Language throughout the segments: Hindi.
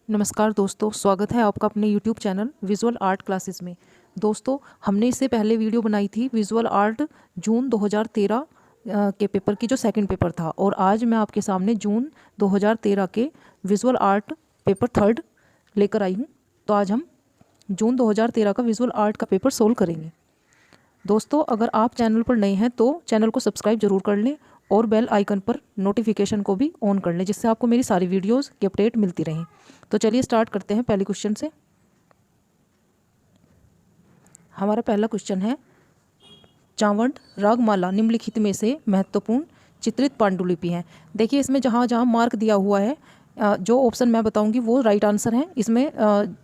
नमस्कार दोस्तों, स्वागत है आपका अपने YouTube channel visual art classes में। दोस्तों, हमने इससे पहले वीडियो बनाई थी विजुअल आर्ट जून 2013 के पेपर की जो सेकंड पेपर था, और आज मैं आपके सामने जून 2013 के विजुअल आर्ट पेपर थर्ड लेकर आई हूँ। तो आज हम जून 2013 का विजुअल आर्ट का पेपर सोल्व करेंगे। दोस्तों, अगर आप चैनल पर नए हैं तो चैनल को सब्सक्राइब जरूर कर लें और बेल आइकन पर नोटिफिकेशन को भी ऑन कर लें, जिससे आपको मेरी सारी वीडियोस की अपडेट मिलती रहें। तो चलिए स्टार्ट करते हैं पहले क्वेश्चन से। हमारा पहला क्वेश्चन है, चावंड रागमाला निम्नलिखित में से महत्वपूर्ण चित्रित पांडुलिपि हैं। देखिए, इसमें जहाँ जहाँ मार्क दिया हुआ है, जो ऑप्शन मैं बताऊंगी वो राइट आंसर है। इसमें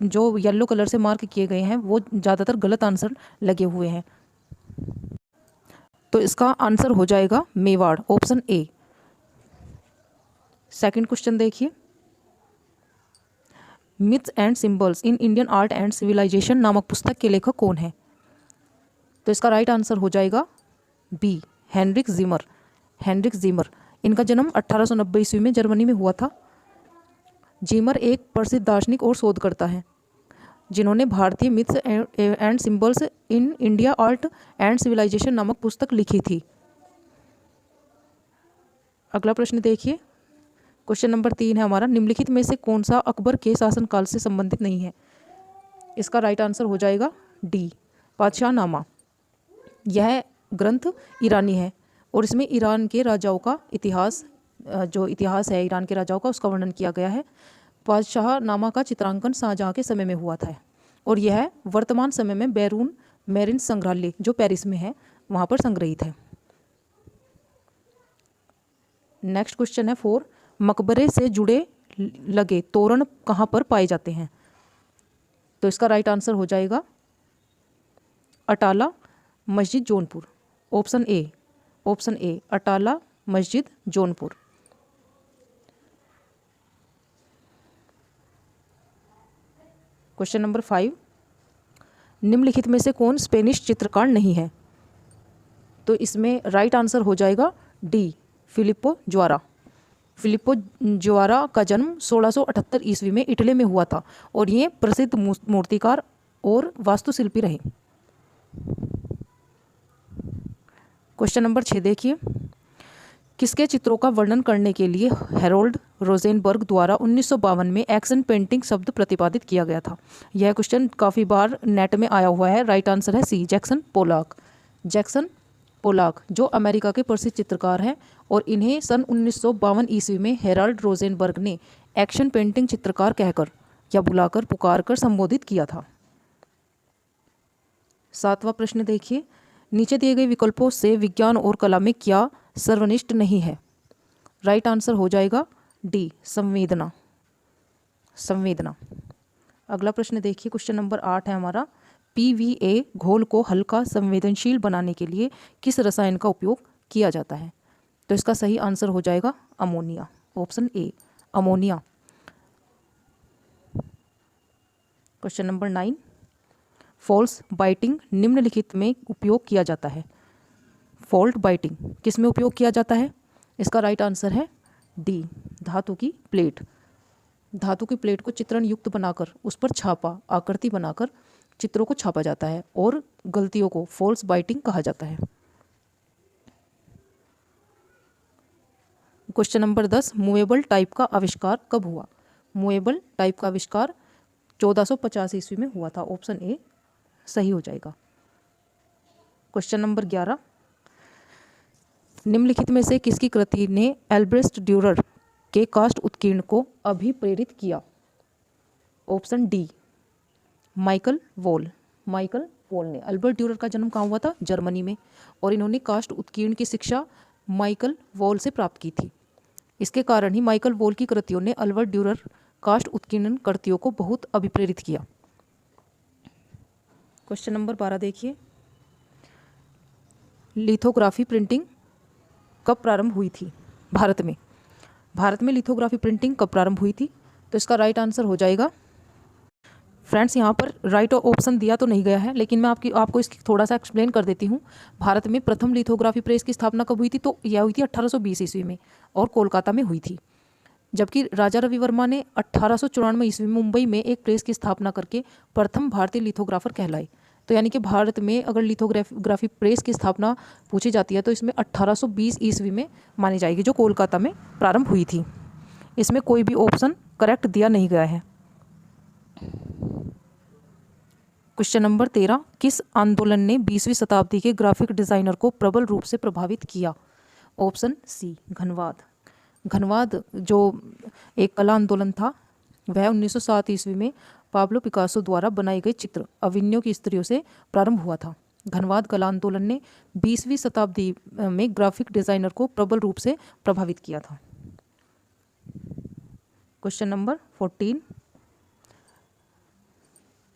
जो येलो कलर से मार्क किए गए हैं वो ज़्यादातर गलत आंसर लगे हुए हैं। तो इसका आंसर हो जाएगा Mewar, option A. Second question देखिए, myths and symbols in Indian art and civilization नामक पुस्तक के लेखक कौन है? तो इसका राइट आंसर हो जाएगा बी, हेनरिक जिमर। हेनरिक जिमर, इनका जन्म 1890 ईस्वी में जर्मनी में हुआ था। जिमर एक प्रसिद्ध दार्शनिक और शोधकर्ता हैं जिन्होंने भारतीय myths and symbols in India art and civilization नामक पुस्तक लिखी थी। अगला प्रश्न देखिए, क्वेश्चन नंबर 3 है हमारा, निम्नलिखित में से कौन सा अकबर के शासनकाल से संबंधित नहीं है? इसका राइट आंसर हो जाएगा डी, पातशाहनामा। यह ग्रंथ ईरानी है और इसमें ईरान के राजाओं का इतिहास, जो इतिहास है ईरान के राजाओं का, उसका वर्णन किया गया है। पातशाहनामा का चित्रांकन शाहजहाँ के समय में हुआ था और यह वर्तमान समय में बैरून मेरिन संग्रहालय जो पेरिस में है वहाँ पर संग्रहित है। नेक्स्ट क्वेश्चन है 4, मकबरे से जुड़े लगे तोरण कहाँ पर पाए जाते हैं? तो इसका राइट आंसर हो जाएगा अटाला मस्जिद Jaunpur, option A. Option A, Atala मस्जिद जौनपुर। क्वेश्चन नंबर 5, निम्नलिखित में से कौन स्पेनिश चित्रकार नहीं है? तो इसमें राइट आंसर हो जाएगा डी, फिलिप्पो ज्वारा। फिलिप्पो ज्वारा का जन्म 1678 ईस्वी में इटली में हुआ था और ये प्रसिद्ध मूर्तिकार और वास्तुशिल्पी रहे। क्वेश्चन नंबर 6 देखिए, किसके चित्रों का वर्णन करने के लिए हेरोल्ड रोजेनबर्ग द्वारा 1952 में एक्शन पेंटिंग शब्द प्रतिपादित किया गया था? यह क्वेश्चन काफ़ी बार नेट में आया हुआ है। राइट आंसर है सी, जैक्सन पोलाक। जैक्सन पोलाक जो अमेरिका के प्रसिद्ध चित्रकार हैं और इन्हें सन 1952 ईस्वी में हेराल्ड रोजेनबर्ग ने एक्शन पेंटिंग चित्रकार कहकर या बुलाकर पुकार कर संबोधित किया था। 7वां प्रश्न देखिए, नीचे दिए गए विकल्पों से विज्ञान और कला में क्या सर्वनिष्ठ नहीं है? राइट आंसर हो जाएगा डी, संवेदना। संवेदना। अगला प्रश्न देखिए, क्वेश्चन नंबर 8 है हमारा, PVA घोल को हल्का संवेदनशील बनाने के लिए किस रसायन का उपयोग किया जाता है? तो इसका सही आंसर हो जाएगा ammonia, option A, ammonia. Question number 9, फॉल्स बाइटिंग निम्नलिखित में उपयोग किया जाता है? फॉल्ट बाइटिंग किस में उपयोग किया जाता है? इसका राइट आंसर है डी, धातु की प्लेट। धातु की प्लेट को चित्रण युक्त बनाकर उस पर छापा, आकृति बनाकर चित्रों को छापा जाता है और गलतियों को फॉल्स बाइटिंग कहा जाता है। क्वेश्चन नंबर 10, मूवेबल टाइप का आविष्कार कब हुआ? मूवेबल टाइप का आविष्कार 1450 ईस्वी में हुआ था, ऑप्शन ए सही हो जाएगा। क्वेश्चन नंबर 11, निम्नलिखित में से किसकी कृति ने एल्ब्रेcht ड्यूरर के कास्ट उत्कीर्ण को अभिप्रेरित किया? Option D, Michael wall. Michael wall ने, अल्बर्ट ड्यूरर का जन्म कहाँ हुआ था? जर्मनी में, और इन्होंने कास्ट उत्कीर्ण की शिक्षा माइकल वॉल से प्राप्त की थी। इसके कारण ही माइकल वॉल की कृतियों ने अल्बर्ट ड्यूरर कास्ट उत्कीर्ण कृतियों को बहुत अभिप्रेरित किया। क्वेश्चन नंबर 12 देखिए, लिथोग्राफी प्रिंटिंग कब प्रारंभ हुई थी भारत में? भारत में लिथोग्राफी प्रिंटिंग कब प्रारंभ हुई थी? तो इसका राइट आंसर हो जाएगा, फ्रेंड्स यहाँ पर राइट ऑप्शन दिया तो नहीं गया है, लेकिन मैं आपको इसकी थोड़ा सा एक्सप्लेन कर देती हूँ। भारत में प्रथम लिथोग्राफी प्रेस की स्थापना कब हुई थी? तो यह हुई थी 1820 ईस्वी में और कोलकाता में हुई थी। जबकि राजा रवि वर्मा ने 1894 ईस्वी में मुंबई में एक प्रेस की स्थापना करके प्रथम भारतीय लिथोग्राफर कहलाए। तो यानी कि भारत में अगर लिथोग्राफी प्रेस की स्थापना पूछी जाती है तो इसमें 1820 ईस्वी में मानी जाएगी, जो कोलकाता में प्रारंभ हुई थी। इसमें कोई भी ऑप्शन करेक्ट दिया नहीं गया है। क्वेश्चन नंबर 13, किस आंदोलन ने 20वीं शताब्दी के ग्राफिक डिजाइनर को प्रबल रूप से प्रभावित किया? Option C, घनवाद। घनवाद जो एक कला आंदोलन था वह 1907 ईस्वी में पाब्लो पिकासो द्वारा बनाई गई चित्र अविन्यो की स्त्रियों से प्रारंभ हुआ था। घनवाद कला आंदोलन ने 20वीं शताब्दी में ग्राफिक डिजाइनर को प्रबल रूप से प्रभावित किया था। क्वेश्चन नंबर 14,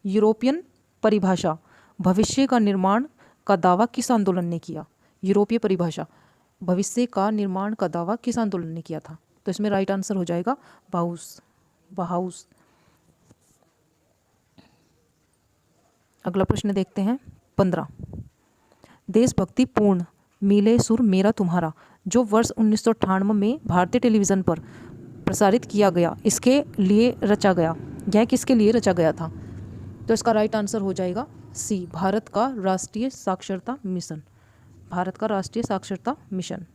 यूरोपियन परिभाषा भविष्य का निर्माण का दावा किस आंदोलन ने किया? यूरोपीय परिभाषा भविष्य का निर्माण का दावा किस आंदोलन ने किया था? तो इसमें राइट आंसर हो जाएगा बाउस। अगला प्रश्न देखते हैं 15, देशभक्ति पूर्ण मिले सुर मेरा तुम्हारा जो वर्ष 1998 में भारतीय टेलीविज़न पर प्रसारित किया गया, इसके लिए रचा गया, यह किसके लिए रचा गया था? तो इसका राइट आंसर हो जाएगा सी, भारत का राष्ट्रीय साक्षरता मिशन। भारत का राष्ट्रीय साक्षरता मिशन।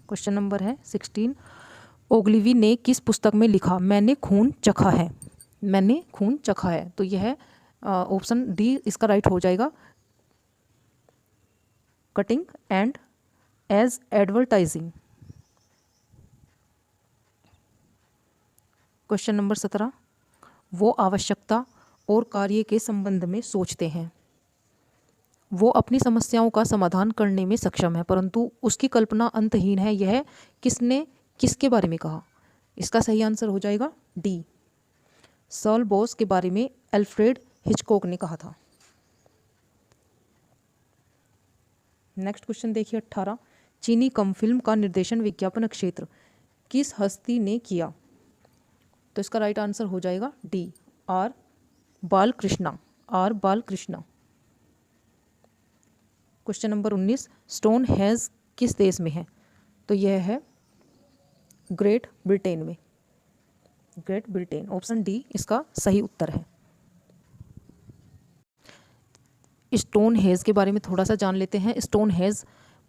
क्वेश्चन नंबर है 16, ओग्लिवी ने किस पुस्तक में लिखा मैंने खून चखा है? मैंने खून चखा है। तो यह ऑप्शन डी इसका राइट हो जाएगा, cutting and edge advertising. Question number 17, वो आवश्यकता और कार्य के संबंध में सोचते हैं। वो अपनी समस्याओं का समाधान करने में सक्षम है परंतु उसकी कल्पना अंतहीन है, यह किसने किसके बारे में कहा? इसका सही आंसर हो जाएगा डी, सॉल बॉस के बारे में अल्फ्रेड हिचकॉक ने कहा था। नेक्स्ट क्वेश्चन देखिए 18, चीनी कम फिल्म का निर्देशन विज्ञापन क्षेत्र किस हस्ती ने किया? तो इसका राइट आंसर हो जाएगा D, R Balakrishna. Question number 19, Stonehenge किस देश में है? तो यह है ग्रेट ब्रिटेन में। ग्रेट ब्रिटेन, ऑप्शन डी इसका सही उत्तर है। स्टोन हेज के बारे में थोड़ा सा जान लेते हैं। स्टोन हेज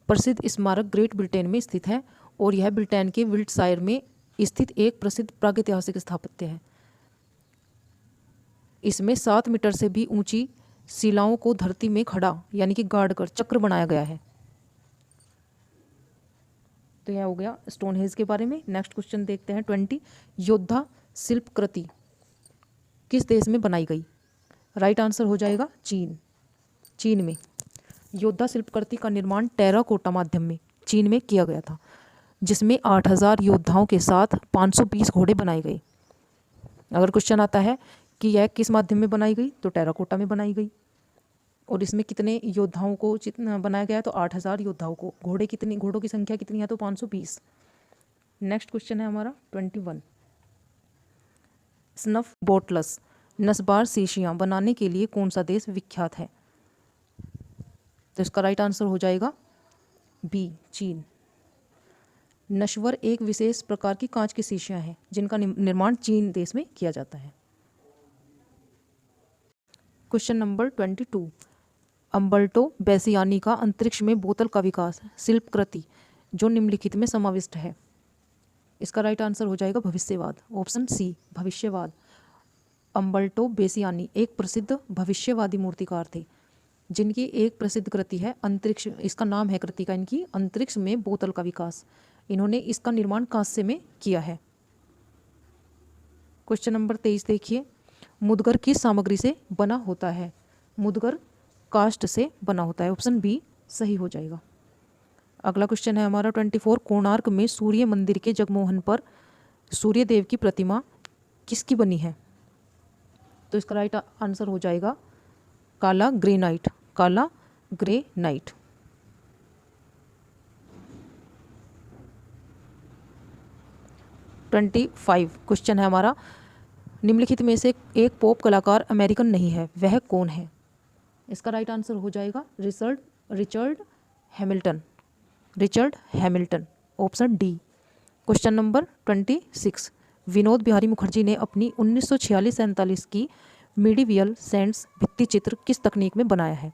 प्रसिद्ध स्मारक ग्रेट ब्रिटेन में स्थित है और यह ब्रिटेन के विल्टशायर में स्थित एक प्रसिद्ध प्रागैतिहासिक स्थापत्य है। इसमें 7 मीटर से भी ऊंची शिलाओं को धरती में खड़ा यानी कि गाड़ कर चक्र बनाया गया है। तो यह हो गया स्टोन हेज के बारे में। नेक्स्ट क्वेश्चन देखते हैं 20, योद्धा शिल्पकृति किस देश में बनाई गई? राइट आंसर हो जाएगा चीन में। योद्धा शिल्पकृति का निर्माण टेराकोटा माध्यम में चीन में किया गया था, जिसमें 8000 योद्धाओं के साथ 520 घोड़े बनाए गए। अगर क्वेश्चन आता है कि यह किस माध्यम में बनाई गई, तो टेराकोटा में बनाई गई। और इसमें कितने योद्धाओं को बनाया गया? तो 8000 योद्धाओं को। घोड़ों की संख्या कितनी है? तो 520। नेक्स्ट क्वेश्चन है हमारा 21, स्नफ बोटल्स नस्बार शीशियाँ बनाने के लिए कौन सा देश विख्यात है? तो इसका राइट आंसर हो जाएगा बी, चीन। नश्वर एक विशेष प्रकार की कांच की शीशियाँ हैं जिनका निर्माण चीन देश में किया जाता है। क्वेश्चन नंबर 22, अम्बर्टो बेसियानी का अंतरिक्ष में बोतल का विकास शिल्पकृति जो निम्नलिखित में समाविष्ट है? इसका राइट आंसर हो जाएगा भविष्यवाद, ऑप्शन सी, भविष्यवाद। अम्बर्टो बेसियानी एक प्रसिद्ध भविष्यवादी मूर्तिकार थे जिनकी एक प्रसिद्ध कृति है अंतरिक्ष, इसका नाम है कृति का इनकी, अंतरिक्ष में बोतल का विकास। इन्होंने इसका निर्माण कांस्य में किया है। क्वेश्चन नंबर 23 देखिए, मुदगर किस सामग्री से बना होता है? मुदगर काष्ठ से बना होता है, ऑप्शन बी सही हो जाएगा। अगला क्वेश्चन है हमारा 24, कोणार्क में सूर्य मंदिर के जगमोहन पर सूर्य देव की प्रतिमा किसकी बनी है? तो इसका राइट आंसर हो जाएगा काला ग्रेनाइट। 25 क्वेश्चन है हमारा, निम्नलिखित में से एक पॉप कलाकार अमेरिकन नहीं है, वह कौन है? इसका राइट आंसर हो जाएगा Richard Hamilton. Richard Hamilton, option D. Question number 26, Vinod Bihari Mukherjee ने अपनी 1946-47 की मीडिवियल सेंट्स भित्ति चित्र किस तकनीक में बनाया है?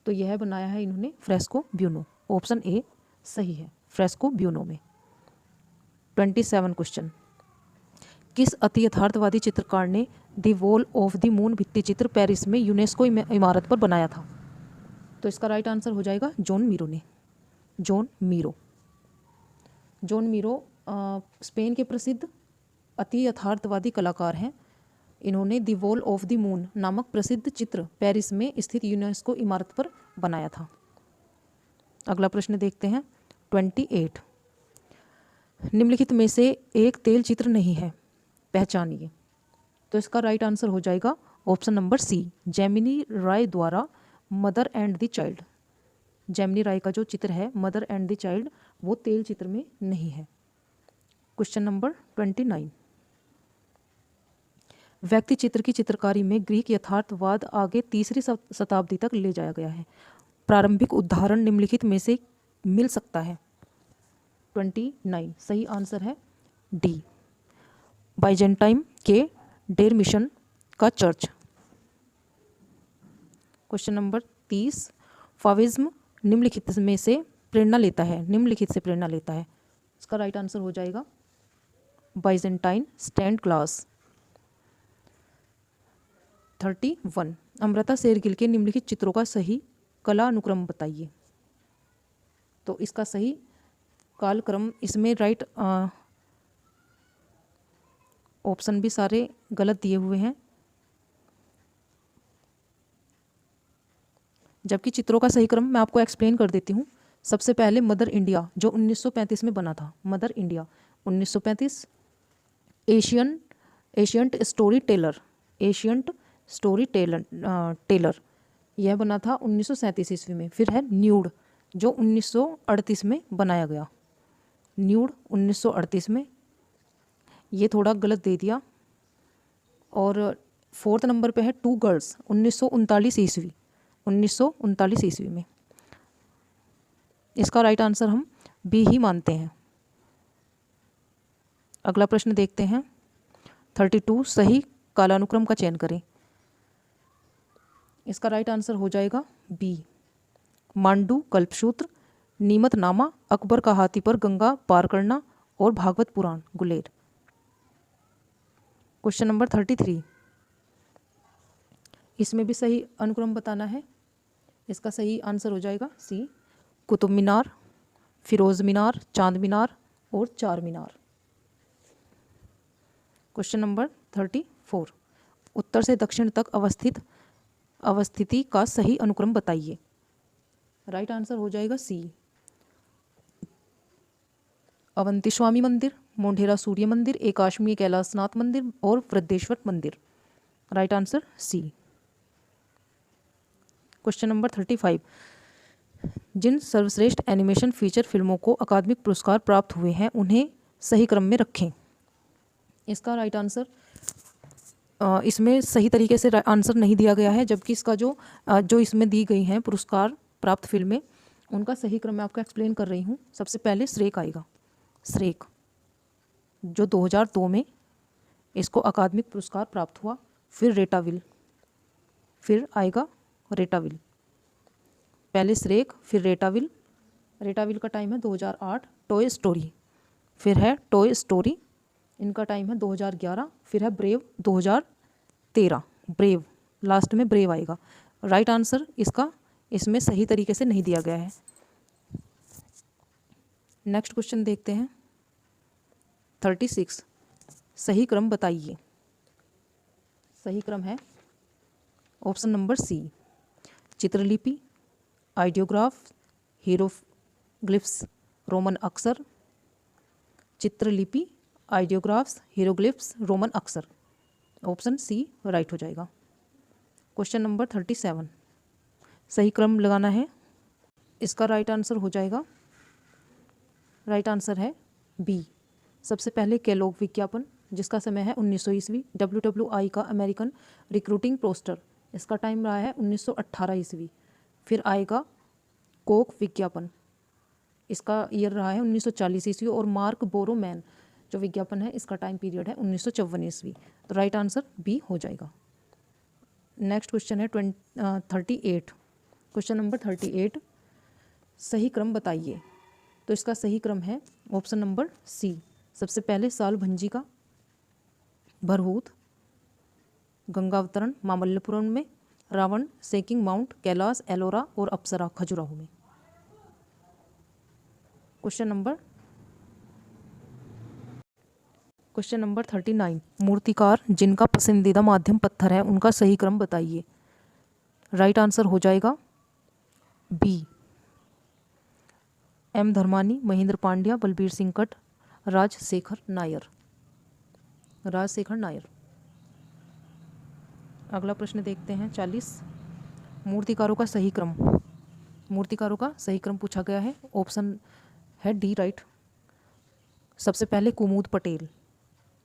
तो यह बनाया है इन्होंने फ्रेस्को ब्यूनो, ऑप्शन ए सही है, फ्रेस्को ब्यूनो में। 27 क्वेश्चन, किस अति यथार्थवादी चित्रकार ने the wall of the moon भित्ति चित्र पेरिस में यूनेस्को इमारत पर बनाया था? तो इसका राइट आंसर हो जाएगा जॉन मीरो ने, John Miro. John Miro Spain के प्रसिद्ध अति यथार्थवादी कलाकार हैं। इन्होंने the wall of the moon नामक प्रसिद्ध चित्र पेरिस में स्थित यूनेस्को इमारत पर बनाया था। अगला प्रश्न देखते हैं 28, निम्नलिखित में से एक तेल चित्र नहीं है, पहचानिए। तो इसका राइट आंसर हो जाएगा option number C, Jamini Roy द्वारा mother and the child. Jamini Roy का जो चित्र है मदर एंड द चाइल्ड, वो तेल चित्र में नहीं है। क्वेश्चन नंबर 29, व्यक्ति चित्र की चित्रकारी में ग्रीक यथार्थवाद आगे तीसरी शताब्दी तक ले जाया गया है। प्रारंभिक उदाहरण निम्नलिखित में से मिल सकता है? 29 सही आंसर है डी, बाइजेंटाइन के डेरमिशन का चर्च। क्वेश्चन नंबर 30, फाविज्म निम्नलिखित में से प्रेरणा लेता है, निम्नलिखित से प्रेरणा लेता है। इसका राइट आंसर हो जाएगा Byzantine stand glass. 31, Amrita Shergil के निम्नलिखित चित्रों का सही कला अनुक्रम बताइए। तो इसका सही कालक्रम, इसमें राइट ऑप्शन भी सारे गलत दिए हुए हैं, जबकि चित्रों का सही क्रम मैं आपको एक्सप्लेन कर देती हूँ। सबसे पहले मदर इंडिया जो 1935 में बना था, mother India 1935। Ancient story teller यह बना था 1937 ईस्वी में। फिर है न्यूड जो 1938 में बनाया गया, न्यूड 1938 में, ये थोड़ा गलत दे दिया। और 4th नंबर पे है टू गर्ल्स 1939 ईस्वी, 1939 ईस्वी में। इसका राइट आंसर हम बी ही मानते हैं। अगला प्रश्न देखते हैं 32, सही कालानुक्रम का चयन करें। इसका राइट आंसर हो जाएगा बी, मांडू कल्पसूत्र, नीमतनामा, अकबर का हाथी पर गंगा पार करना और भागवत पुराण गुलेर। क्वेश्चन नंबर 33, इसमें भी सही अनुक्रम बताना है। इसका सही आंसर हो जाएगा सी, कुतुब मीनार, फिरोज मीनार, चांद मीनार और चार मीनार। क्वेश्चन नंबर 34, उत्तर से दक्षिण तक अवस्थिति का सही अनुक्रम बताइए। राइट आंसर हो जाएगा सी, अवंती स्वामी मंदिर, मोढेरा सूर्य मंदिर, एकाश्मी कैलाशनाथ मंदिर और वृद्धेश्वर मंदिर। Right answer C. Question number 35, जिन सर्वश्रेष्ठ एनिमेशन फीचर फिल्मों को अकादमिक पुरस्कार प्राप्त हुए हैं उन्हें सही क्रम में रखें। इसका राइट आंसर, इसमें सही तरीके से आंसर नहीं दिया गया है, जबकि इसका जो इसमें दी गई हैं पुरस्कार प्राप्त फिल्में, उनका सही क्रम मैं आपको एक्सप्लेन कर रही हूँ। सबसे पहले श्रेक आएगा, श्रेक जो 2002 में इसको अकादमिक पुरस्कार प्राप्त हुआ। फिर रेटाविल, फिर आएगा रेटाविल, पहले श्रेक फिर रेटाविल। रेटाविल का टाइम है 2008। टॉय स्टोरी, फिर है टॉय स्टोरी, इनका टाइम है 2011। फिर है ब्रेव 2013, ब्रेव लास्ट में ब्रेव आएगा। राइट आंसर इसका इसमें सही तरीके से नहीं दिया गया है। नेक्स्ट क्वेश्चन देखते हैं 36, सही क्रम बताइए। सही क्रम है ऑप्शन नंबर सी, चित्रलिपि, आइडियोग्राफ, हीरोग्लिफ्स, रोमन अक्षर। चित्रलिपि, आइडियोग्राफ्स, हीरोग्लिफ्स, रोमन अक्षर। ऑप्शन सी राइट हो जाएगा। क्वेश्चन नंबर 37, सही क्रम लगाना है। इसका राइट आंसर हो जाएगा, राइट आंसर है बी, सबसे पहले केलॉग विज्ञापन जिसका समय है 1900 ईस्वी। WWI का अमेरिकन रिक्रूटिंग पोस्टर, इसका टाइम रहा है 1918 ईस्वी। फिर आएगा कोक विज्ञापन, इसका ईयर रहा है 1940 ईस्वी, और मार्क बोरोमैन जो विज्ञापन है इसका टाइम पीरियड है 1954 ईस्वी। तो राइट आंसर बी हो जाएगा। नेक्स्ट क्वेश्चन है 38। क्वेश्चन नंबर 38, सही क्रम बताइए। तो इसका सही क्रम है ऑप्शन नंबर सी। सबसे पहले साल भंजी का, भरहूत, गंगावतरण मामल्लपुरम में, रावण सेकिंग माउंट कैलाश एलोरा और अप्सरा खजुराहो में। क्वेश्चन नंबर 39, मूर्तिकार जिनका पसंदीदा माध्यम पत्थर है उनका सही क्रम बताइए। राइट आंसर हो जाएगा बी, एम धर्मानी, महेंद्र पांड्या, बलबीर सिंह कट, राजशेखर नायर। अगला प्रश्न देखते हैं 40, मूर्तिकारों का सही क्रम पूछा गया है। ऑप्शन है डी राइट। सबसे पहले कुमुद पटेल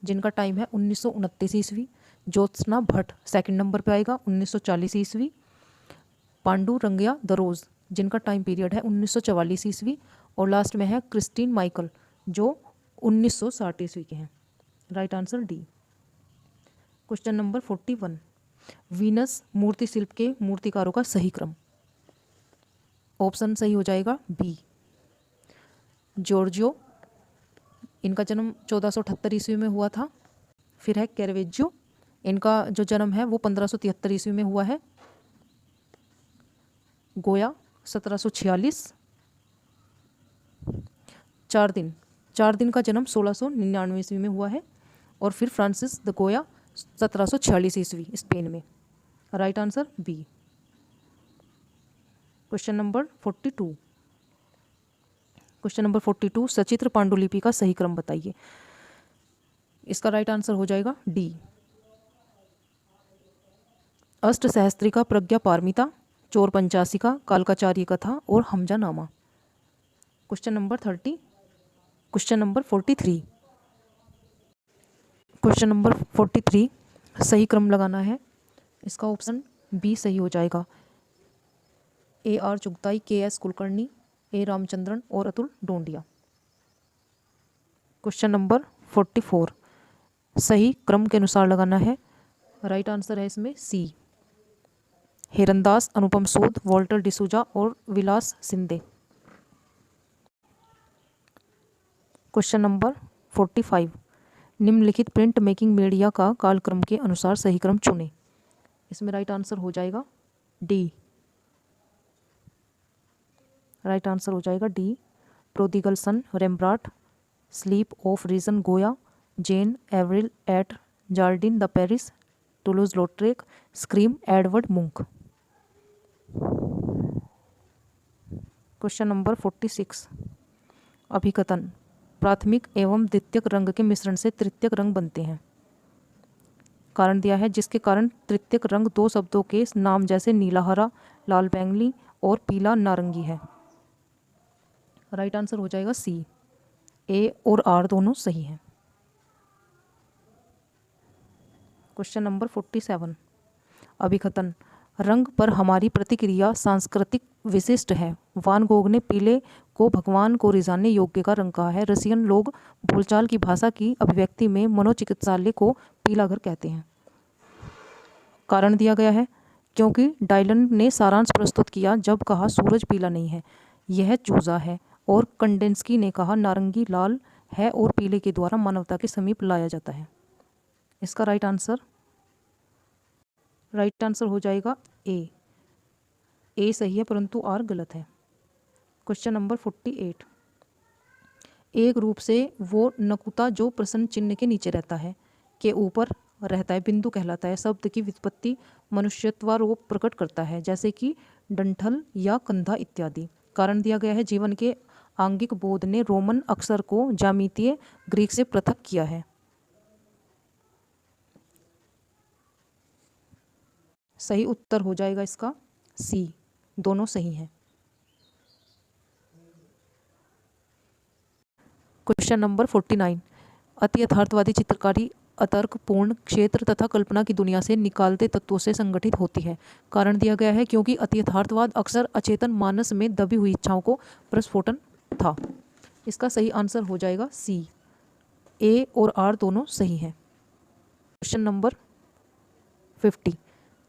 जिनका टाइम है 1929 ईस्वी, ज्योत्सना भट्ट सेकंड नंबर पे आएगा 1940 ईस्वी, पांडु रंगया दरोज जिनका टाइम पीरियड है 1944 ईस्वी, और लास्ट में है क्रिस्टीन माइकल जो 1960 ईस्वी के हैं। Right answer D. Question number 41, Venus मूर्ति शिल्प के मूर्तिकारों का सही क्रम। ऑप्शन सही हो जाएगा बी, जॉर्जियो, इनका जन्म 1478 ईस्वी में हुआ था। फिर है कैरवेज्यो, इनका जो जन्म है वो 1573 ईस्वी में हुआ है। गोया 1746, चार दिन का जन्म 1699 ईस्वी में हुआ है। और फिर फ्रांसिस द गोया 1746 ईस्वी स्पेन में। Right answer B. Question number 42, सचित्र पांडुलिपि का सही क्रम बताइए। इसका राइट आंसर हो जाएगा डी, अष्ट सहस्त्रिका, प्रज्ञा पारमिता, चोर पंचासिका, कालकाचार्य कथा और हमजा नामा। क्वेश्चन नंबर 43, सही क्रम लगाना है। इसका ऑप्शन बी सही हो जाएगा, ए आर चुगताई, के एस कुलकर्णी, ए रामचंद्रन और अतुल डोंडिया। क्वेश्चन नंबर 44, सही क्रम के अनुसार लगाना है। राइट आंसर है इसमें सी, हेरनदास, अनुपम सूद, वॉल्टर डिसूजा और विलास सिंधे। क्वेश्चन नंबर 45, निम्नलिखित प्रिंट मेकिंग मीडिया का कालक्रम के अनुसार सही क्रम चुनें। इसमें राइट आंसर हो जाएगा डी। राइट आंसर हो जाएगा D, prodigal son Rembrandt, sleep of reason Goya, Jane Avril at Jardin de Paris, Toulouse Lautrec, scream Edward Munch. Question number 46, अभिकथन, प्राथमिक एवं द्वितीयक रंग के मिश्रण से तृतीयक रंग बनते हैं। कारण दिया है जिसके कारण तृतीयक रंग दो शब्दों के नाम जैसे नीला हरा, लाल बैंगनी और पीला नारंगी है। राइट आंसर हो जाएगा सी, ए और आर दोनों सही हैं। क्वेश्चन नंबर 47, अभिकथन, रंग पर हमारी प्रतिक्रिया सांस्कृतिक विशिष्ट है। वान गोग ने पीले को भगवान को रिझाने योग्य का रंग कहा है। रसियन लोग बोलचाल की भाषा की अभिव्यक्ति में मनोचिकित्सालय को पीला घर कहते हैं। कारण दिया गया है क्योंकि डायलन ने सारांश प्रस्तुत किया जब कहा सूरज पीला नहीं है, यह चूजा है, और कंडेंस्की ने कहा नारंगी लाल है और पीले के द्वारा मानवता के समीप लाया जाता है। इसका राइट आंसर हो जाएगा ए सही है परंतु आर गलत है। क्वेश्चन नंबर 48, एक रूप से वो नकुता जो प्रश्न चिन्ह के नीचे रहता है के ऊपर रहता है बिंदु कहलाता है। शब्द की व्युत्पत्ति मनुष्यत्वारोप प्रकट करता है जैसे कि डंठल या कंधा इत्यादि। कारण दिया गया है जीवन के आंगिक बोध ने रोमन अक्षर को ज्यामितीय ग्रीक से पृथक किया है। सही उत्तर हो जाएगा इसका सी, दोनों सही हैं। क्वेश्चन नंबर 49, अति यथार्थवादी चित्रकारी अतर्कपूर्ण क्षेत्र तथा कल्पना की दुनिया से निकालते तत्वों से संगठित होती है। कारण दिया गया है क्योंकि अति यथार्थवाद अक्सर अचेतन मानस में दबी हुई इच्छाओं को प्रस्फोटन था। इसका सही आंसर हो जाएगा सी। ए और आर दोनों सही हैं। Question number 50।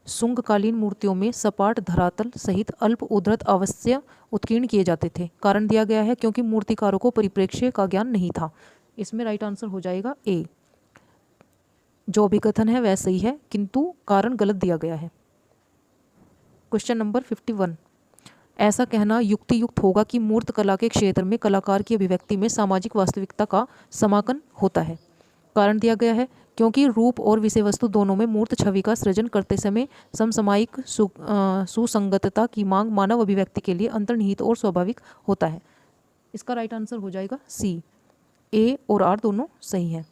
शुंगकालीन मूर्तियों में सपाट धरातल सहित अल्प उद्धृत अवश्य उत्कीर्ण किए जाते थे। कारण दिया गया है क्योंकि मूर्तिकारों को परिप्रेक्ष्य का ज्ञान नहीं था। इसमें राइट आंसर हो जाएगा ए। जो अभिकथन है वह सही है किंतु कारण गलत दिया गया है। Question number 51। ऐसा कहना युक्ति युक्त होगा कि मूर्त कला के क्षेत्र में कलाकार की अभिव्यक्ति में सामाजिक वास्तविकता का समाकन होता है। कारण दिया गया है क्योंकि रूप और विषय वस्तु दोनों में मूर्त छवि का सृजन करते समय समसामयिक सुसंगतता की मांग मानव अभिव्यक्ति के लिए अंतर्निहित और स्वाभाविक होता है। इसका राइट आंसर हो जाएगा सी। ए और आर दोनों सही हैं।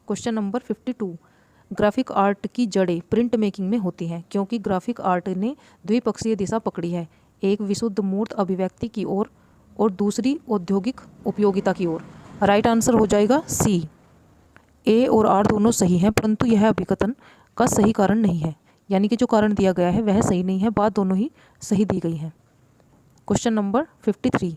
Question number 52। ग्राफिक आर्ट की जड़ें प्रिंट मेकिंग में होती हैं क्योंकि ग्राफिक आर्ट ने द्विपक्षीय दिशा पकड़ी है, एक विशुद्ध मूर्त अभिव्यक्ति की ओर और दूसरी औद्योगिक उपयोगिता की ओर। राइट आंसर हो जाएगा सी। ए और आर दोनों सही हैं परंतु यह अभिकथन का सही कारण नहीं है, यानी कि जो कारण दिया गया है वह सही नहीं है, बात दोनों ही सही दी गई हैं। Question number 53।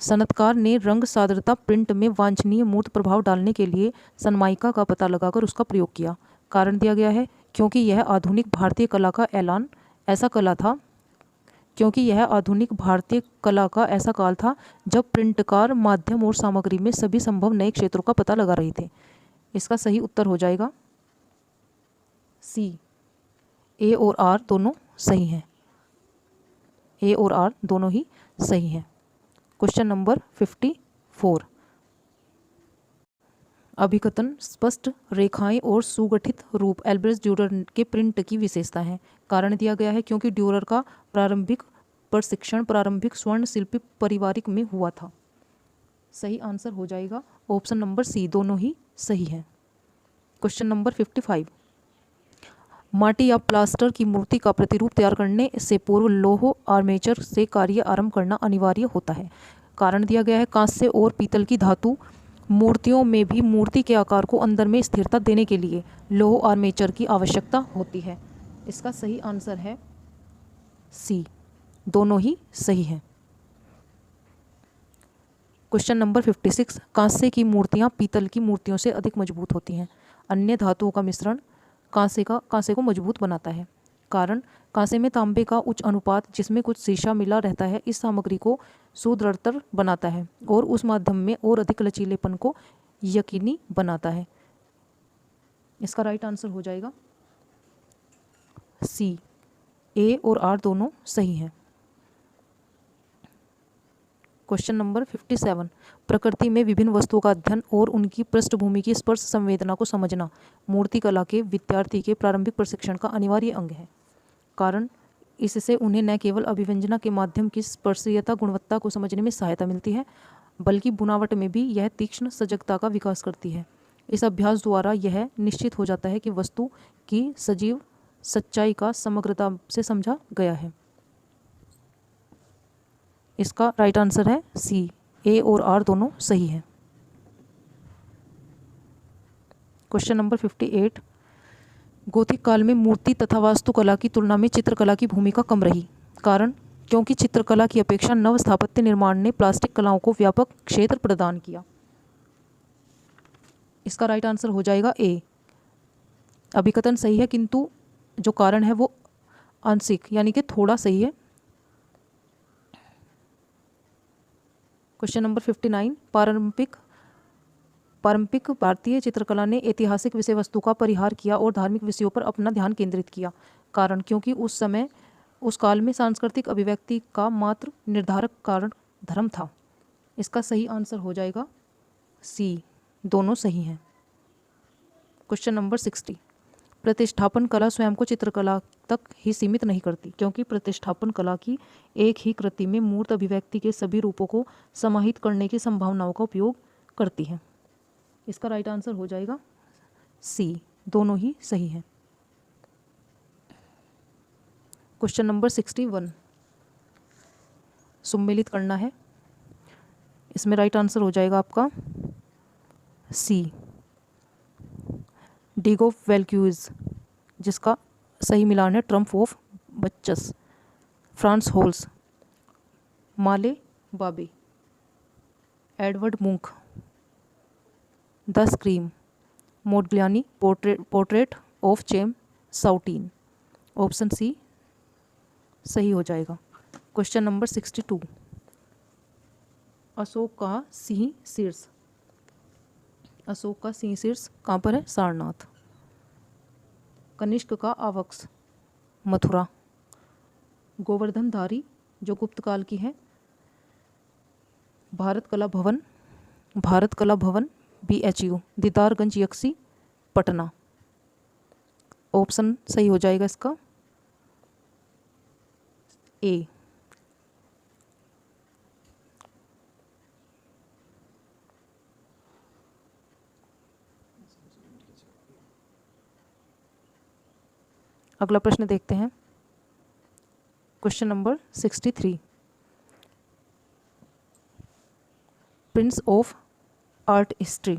सनतकार ने रंग सादरता प्रिंट में वांछनीय मूर्त प्रभाव डालने के लिए सनमाइका का पता लगाकर उसका प्रयोग किया। कारण दिया गया है क्योंकि यह आधुनिक भारतीय कला का ऐलान ऐसा कला था क्योंकि यह आधुनिक भारतीय कला का ऐसा काल था जब प्रिंटकार माध्यम और सामग्री में सभी संभव नए क्षेत्रों का पता लगा रहे थे। इसका सही उत्तर हो जाएगा सी। ए और आर दोनों सही हैं। ए और आर दोनों ही सही हैं। Question number 54। अभिकथन स्पष्ट रेखाएं और सुगठित रूप एल्ब्रेस ड्यूरर के प्रिंट की विशेषता है। कारण दिया गया है क्योंकि ड्यूरर का प्रारंभिक प्रशिक्षण प्रारंभिक स्वर्ण शिल्पी पारिवारिक में हुआ था। सही आंसर हो जाएगा ऑप्शन नंबर सी, दोनों ही सही हैं। Question number 55। माटी या प्लास्टर की मूर्ति का प्रतिरूप तैयार करने से पूर्व लोह आर्मेचर से कार्य आरंभ करना अनिवार्य होता है। कारण दिया गया है कांस्य और पीतल की धातु मूर्तियों में भी मूर्ति के आकार को अंदर में स्थिरता देने के लिए लोह आर्मेचर की आवश्यकता होती है। इसका सही आंसर है सी, दोनों ही सही हैं। Question number 56। कांस्य की मूर्तियां पीतल की मूर्तियों से अधिक मजबूत होती हैं। अन्य धातुओं का मिश्रण कांसे को मजबूत बनाता है। कारण कांसे में तांबे का उच्च अनुपात जिसमें कुछ शीशा मिला रहता है इस सामग्री को सुदृढ़तर बनाता है और उस माध्यम में और अधिक लचीलेपन को यकीनी बनाता है। इसका राइट आंसर हो जाएगा सी। ए और आर दोनों सही हैं। Question number 57। प्रकृति में विभिन्न वस्तुओं का अध्ययन और उनकी पृष्ठभूमि की स्पर्श संवेदना को समझना मूर्ति कला के विद्यार्थी के प्रारंभिक प्रशिक्षण का अनिवार्य अंग है। कारण इससे उन्हें न केवल अभिव्यंजना के माध्यम की स्पर्शीयता गुणवत्ता को समझने में सहायता मिलती है बल्कि बुनावट में भी यह तीक्ष्ण सजगता का विकास करती है। इस अभ्यास द्वारा यह निश्चित हो जाता है कि वस्तु की सजीव सच्चाई का समग्रता से समझा गया है। इसका राइट आंसर है सी। ए और आर दोनों सही हैं। Question number 58। गोथिक काल में मूर्ति तथा वास्तुकला की तुलना में चित्रकला की भूमिका कम रही। कारण क्योंकि चित्रकला की अपेक्षा नव स्थापत्य निर्माण ने प्लास्टिक कलाओं को व्यापक क्षेत्र प्रदान किया। इसका राइट आंसर हो जाएगा ए। अभिकथन सही है किंतु जो कारण है वो आंशिक यानी कि थोड़ा सही है। Question number 59। पारंपरिक भारतीय चित्रकला ने ऐतिहासिक विषय वस्तु का परिहार किया और धार्मिक विषयों पर अपना ध्यान केंद्रित किया। कारण क्योंकि उस काल में सांस्कृतिक अभिव्यक्ति का मात्र निर्धारक कारण धर्म था। इसका सही आंसर हो जाएगा सी, दोनों सही हैं। Question number 60। प्रतिष्ठापन कला स्वयं को चित्रकला तक ही सीमित नहीं करती क्योंकि प्रतिष्ठापन कला की एक ही कृति में मूर्त अभिव्यक्ति के सभी रूपों को समाहित करने की संभावनाओं का उपयोग करती है। इसका राइट आंसर हो जाएगा सी, दोनों ही सही हैं। क्वेश्चन नंबर 61 सम्मिलित करना है। इसमें राइट आंसर हो जाएगा आपका सी, डिगो वेल्क्यूज, जिसका सही मिलान है Triumph of Bacchus, Frans Hals, Malle Babbe, Edward Munch, the Scream, Modigliani, portrait of Chaim Soutine. Option C सही हो जाएगा। क्वेश्चन नंबर 62, अशोक का सिंह शीर्ष, अशोक का सिंह शीर्ष कहाँ पर है? सारनाथ। कनिष्क का आवक्स, मथुरा। गोवर्धनधारी जो गुप्त काल की है, भारत कला भवन, भारत कला भवन BHU, दीदारगंज यक्सी, पटना। ऑप्शन सही हो जाएगा इसका ए। अगला प्रश्न देखते हैं। Question number 63, prince of art history.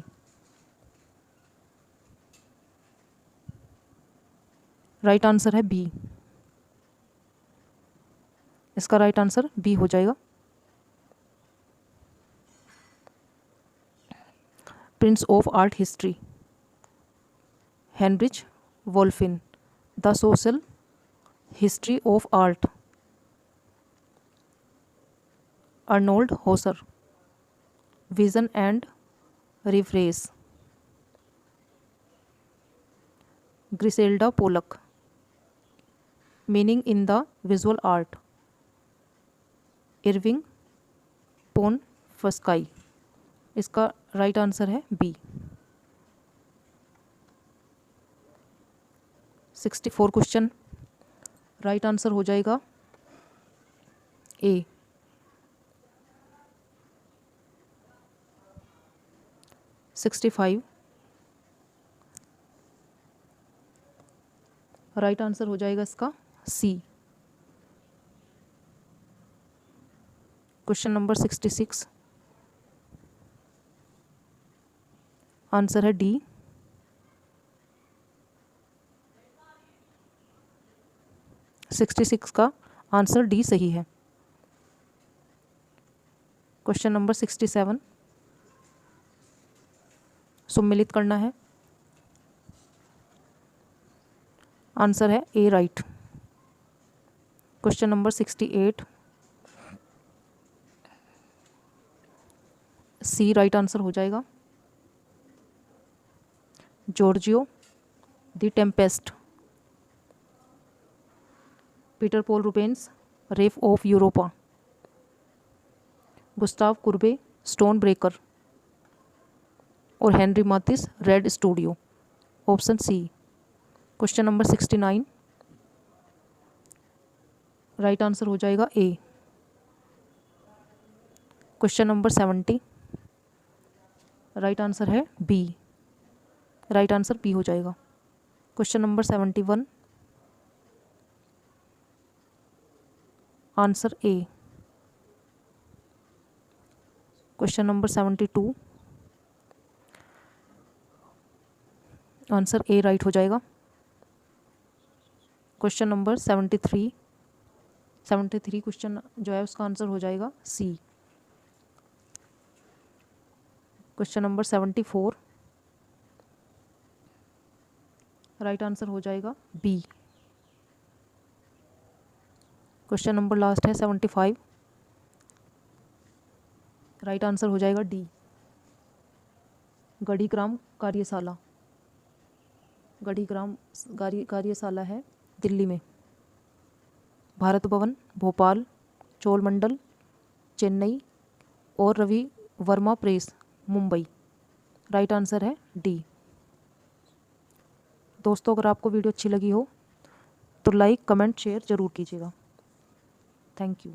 Right answer है बी। इसका राइट आंसर बी हो जाएगा। Prince of art history, Heinrich Wolfflin, the social history of art, Arnold Hauser, vision and difference, Griselda Pollock, meaning in the visual art, Erwin Panofsky. इसका राइट आंसर है बी। 64 क्वेश्चन, राइट आंसर हो जाएगा ए। सिक्सटी 65 राइट आंसर हो जाएगा इसका सी। क्वेश्चन नंबर 66, आंसर है डी। सिक्सटी 66 का आंसर डी सही है। क्वेश्चन नंबर 67, सम्मिलित करना है। आंसर है A right. Question number 68, C right answer हो जाएगा। Giorgio the Tempest, Peter Paul Rubens, rape of Europa, Gustave Courbet, stone breaker, और Henri Matisse, red studio. Option C. Question number 69, right answer हो जाएगा A. Question number 70, right answer है बी। राइट आंसर बी हो जाएगा। Question number 71, answer A. Question number 72, answer A right हो जाएगा। क्वेश्चन नंबर 73 क्वेश्चन जो है उसका आंसर हो जाएगा सी। क्वेश्चन नंबर 74, राइट आंसर हो जाएगा बी। क्वेश्चन नंबर लास्ट है 75, राइट आंसर हो जाएगा डी। गढ़ीग्राम कार्यशाला, गढ़ीग्राम कार्यशाला है दिल्ली में। भारत भवन भोपाल, चोलमंडल चेन्नई, और Ravi Varma press Mumbai. Right answer है डी। दोस्तों अगर आपको वीडियो अच्छी लगी हो तो लाइक कमेंट शेयर ज़रूर कीजिएगा। Thank you.